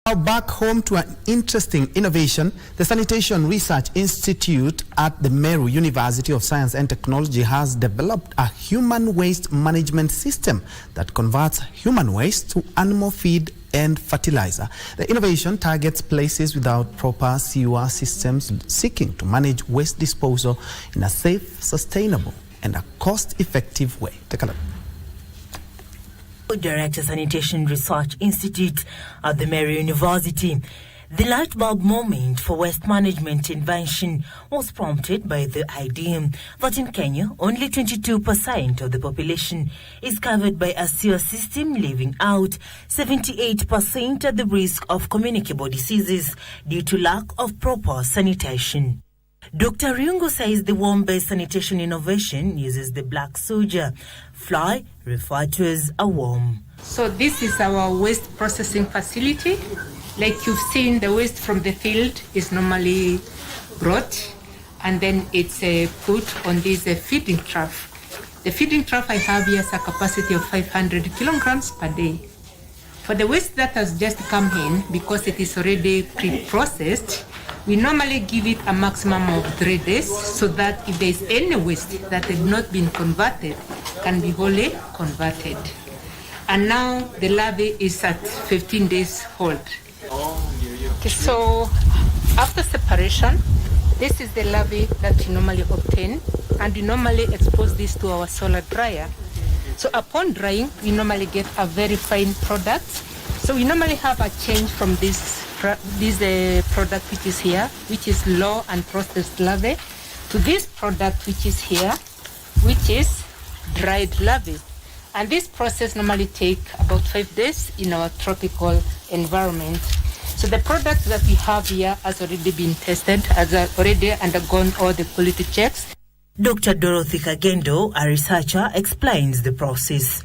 Now back home to an interesting innovation. The Sanitation Research Institute at the Meru University of Science and Technology has developed a human waste management system that converts human waste to animal feed and fertilizer. The innovation targets places without proper sewer systems seeking to manage waste disposal in a safe, sustainable and a cost-effective way. Take a look. Director Sanitation Research Institute at the Meru University. The light bulb moment for waste management invention was prompted by the idea that in Kenya, only 22% of the population is covered by a sewer system, leaving out 78% at the risk of communicable diseases due to lack of proper sanitation. Dr. Riungo says the worm-based sanitation innovation uses the black soldier fly, referred to as a worm. So this is our waste processing facility. Like you've seen, the waste from the field is normally brought and then it's put on this feeding trough. The feeding trough I have here has a capacity of 500 kilograms per day. For the waste that has just come in, because it is already pre-processed, we normally give it a maximum of 3 days so that if there is any waste that has not been converted, can be wholly converted. And now the larvae is at 15 days old. Okay, so after separation, this is the larvae that you normally obtain, and we normally expose this to our solar dryer. So upon drying, we normally get a very fine product. So we normally have a change from this product which is here, which is low and processed larvae, to this product which is here, which is dried larvae. And this process normally takes about 5 days in our tropical environment. So the product that we have here has already been tested, has already undergone all the quality checks. Dr. Dorothy Kagendo, a researcher, explains the process.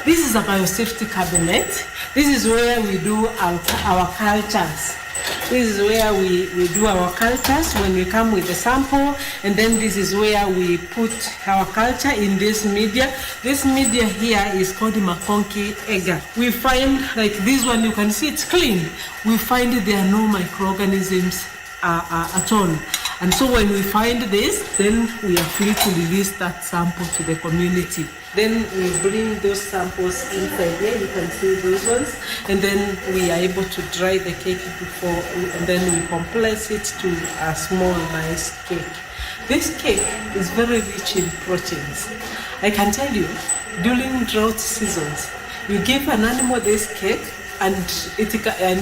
This is a biosafety cabinet. This is where we do our cultures. This is where we do our cultures when we come with the sample, and then this is where we put our culture in this media. This media here is called Makonki agar. We find, like this one, you can see it's clean. We find there are no microorganisms at all. And so when we find this, then we are free to release that sample to the community. Then we bring those samples inside here, you can see those ones, and then we are able to dry the cake before, and then we compress it to a small, nice cake. This cake is very rich in proteins. I can tell you, during drought seasons, you give an animal this cake, and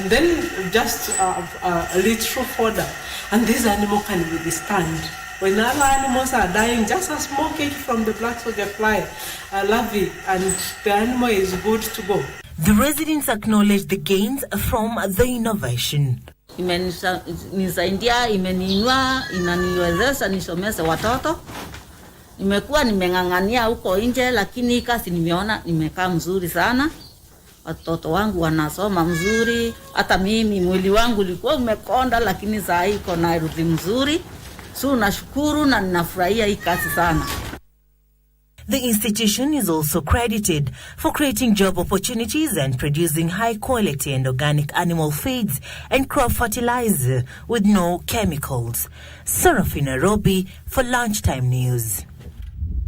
then just a little fodder, and this animal can withstand. When other animals are dying, just a small cake from the black soldier fly, larvae, and the animal is good to go. The residents acknowledge the gains from the innovation. Imenisaidia, imeniinua, inaniwezesha nisomeshe watoto. Nimekuwa nimeng'ang'ania huko nje, lakini kazi nimeona nimekaa mzuri sana. Watoto wangu wanasoma mzuri, hata mimi mwili wangu ulikuwa umekonda, lakini sasa iko na rudi mzuri. So nashukuru na ninafurahia hii kazi sana. The institution is also credited for creating job opportunities and producing high quality and organic animal feeds and crop fertilizer with no chemicals. Sarafina Robi for Lunchtime News.